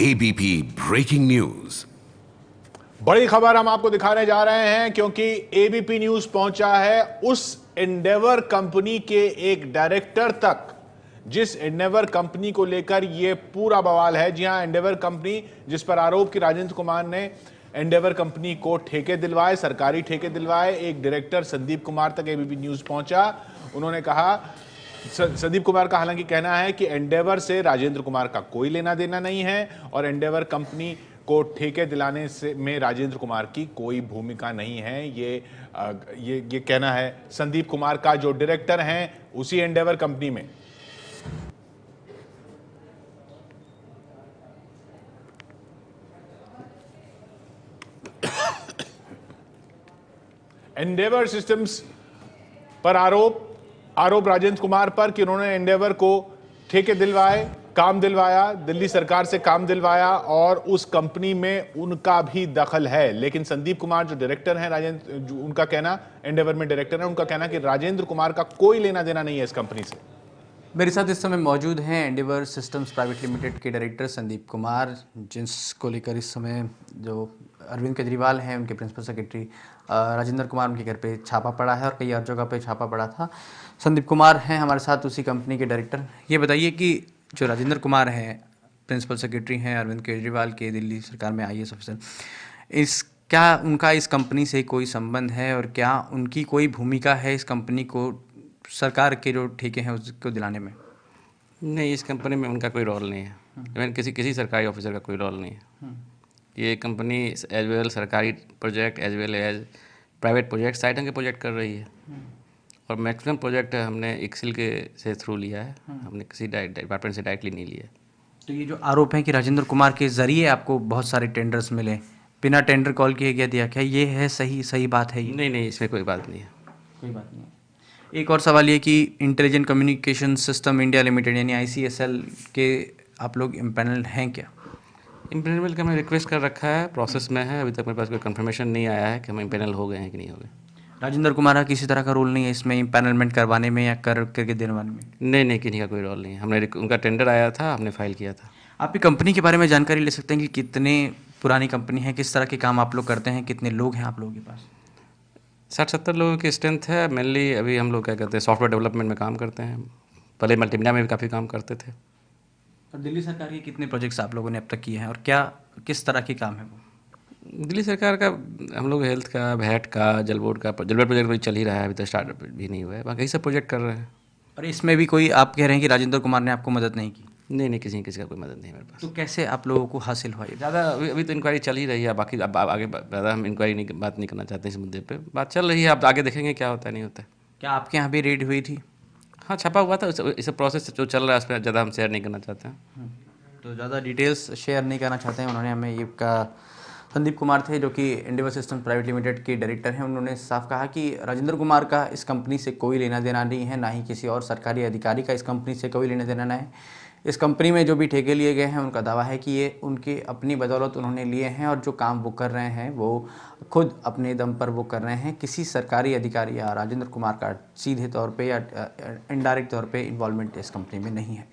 ABP breaking news. बड़ी खबर हम आपको दिखाने जा रहे हैं क्योंकि एबीपी न्यूज पहुंचा है उस एंडेवर कंपनी के एक डायरेक्टर तक जिस एंडेवर कंपनी को लेकर यह पूरा बवाल है। जी हां, एंडेवर कंपनी जिस पर आरोप कि राजेंद्र कुमार ने एंडेवर कंपनी को ठेके दिलवाए, सरकारी ठेके दिलवाए। एक डायरेक्टर संदीप कुमार तक एबीपी न्यूज पहुंचा। उन्होंने कहा, संदीप कुमार का हालांकि कहना है कि एंडेवर से राजेंद्र कुमार का कोई लेना देना नहीं है और एंडेवर कंपनी को ठेके दिलाने से में राजेंद्र कुमार की कोई भूमिका नहीं है। ये कहना है संदीप कुमार का, जो डायरेक्टर हैं उसी एंडेवर कंपनी में। एंडेवर सिस्टम्स पर आरोप राजेंद्र कुमार पर कि उन्होंने एंडेवर को ठेके दिलवाए, काम दिलवाया, दिल्ली सरकार से काम दिलवाया और उस कंपनी में उनका भी दखल है। लेकिन संदीप कुमार जो डायरेक्टर हैं, उनका कहना, एंडेवर में डायरेक्टर है, उनका कहना कि राजेंद्र कुमार का कोई लेना देना नहीं है इस कंपनी से। मेरे साथ इस समय मौजूद हैं एंडेवर सिस्टम्स प्राइवेट लिमिटेड के डायरेक्टर संदीप कुमार, जिसको लेकर इस समय जो अरविंद केजरीवाल हैं उनके प्रिंसिपल सेक्रेटरी राजेंद्र कुमार, उनके घर पे छापा पड़ा है और कई और जगह पे छापा पड़ा था। संदीप कुमार हैं हमारे साथ, उसी कंपनी के डायरेक्टर। ये बताइए कि जो राजेंद्र कुमार हैं, प्रिंसिपल सेक्रेटरी हैं अरविंद केजरीवाल के दिल्ली सरकार में आईएएस ऑफिसर, क्या उनका इस कंपनी से कोई संबंध है और क्या उनकी कोई भूमिका है इस कंपनी को सरकार के जो ठेके हैं उसको दिलाने में? नहीं, इस कंपनी में उनका कोई रोल नहीं है। इवन किसी सरकारी ऑफिसर का कोई रोल नहीं है। ये कंपनी एज वेल सरकारी project as well as private project, साइटन के प्रोजेक्ट कर रही है और मैक्सिमम प्रोजेक्ट हमने एक्सेल के से थ्रू लिया है। हमने किसी डिपार्टमेंट से डायरेक्टली नहीं लिया है। तो ये जो आरोप है कि राजेंद्र कुमार के जरिए आपको बहुत सारे टेंडर्स मिले, बिना टेंडर कॉल किए गया दिया, क्या ये है सही बात है? ये नहीं, इसमें कोई बात नहीं है। कोई बात नहीं है। एक और सवाल ये कि intelligent communication system India limited यानी ICSL के आप लोग इम्पैनल्ड हैं क्या? इम्पैनल का हमने रिक्वेस्ट कर रखा है, प्रोसेस में है। अभी तक मेरे पास कोई कंफर्मेशन नहीं आया है कि हम इम्पैनल हो गए हैं कि नहीं हो गए। राजेंद्र कुमार का किसी तरह का रोल नहीं है इसमें इम्पैनलमेंट करवाने में या करके दिलवाने में? नहीं, किसी का कोई रोल नहीं है। हमने उनका टेंडर आया था, हमने फाइल किया था। आप कंपनी के बारे में जानकारी ले सकते हैं कि कितने पुरानी कंपनी है, किस तरह के काम आप लोग करते हैं, कितने लोग हैं आप लोगों के पास? 60-70 लोगों की स्ट्रेंथ है। मेनली अभी हम लोग क्या कहते हैं, सॉफ्टवेयर डेवलपमेंट में काम करते हैं। पहले मल्टीमीडिया में भी काफ़ी काम करते थे। और दिल्ली सरकार के कितने प्रोजेक्ट्स आप लोगों ने अब तक किए हैं और किस तरह के काम है वो? दिल्ली सरकार का हम लोग हेल्थ का, वैट का, जल बोर्ड प्रोजेक्ट भी चल ही रहा है, अभी तक स्टार्ट भी नहीं हुआ है। बाकी सब प्रोजेक्ट कर रहे हैं। और इसमें भी कोई आप कह रहे हैं कि राजेंद्र कुमार ने आपको मदद नहीं की? नहीं, किसी का कोई मदद नहीं है मेरे पास। तो कैसे आप लोगों को हासिल हुआ ये? ज़्यादा अभी तो इंक्वायरी चल ही रही है। बाकी अब आगे ज़्यादा हम इंक्वायरी बात नहीं करना चाहते इस मुद्दे पे। बात चल रही है, अब आगे देखेंगे क्या होता है नहीं होता है। क्या आपके यहाँ भी रेड हुई थी? हाँ, छपा हुआ था। इस प्रोसेस जो चल रहा है उस पर ज़्यादा हम शेयर नहीं करना चाहते हैं। तो ज़्यादा डिटेल्स शेयर नहीं करना चाहते हैं उन्होंने हमें। ये कहा संदीप कुमार थे जो कि एंडेवर सिस्टम प्राइवेट लिमिटेड के डायरेक्टर हैं। उन्होंने साफ कहा कि राजेंद्र कुमार का इस कंपनी से कोई लेना देना नहीं है, ना ही किसी और सरकारी अधिकारी का इस कंपनी से कोई लेना देना है। इस कंपनी में जो भी ठेके लिए गए हैं उनका दावा है कि ये उनके अपनी बदौलत उन्होंने लिए हैं और जो काम वो कर रहे हैं वो खुद अपने दम पर वो कर रहे हैं। किसी सरकारी अधिकारी या राजेंद्र कुमार का सीधे तौर पे या इनडायरेक्ट तौर पे इन्वॉल्वमेंट इस कंपनी में नहीं है।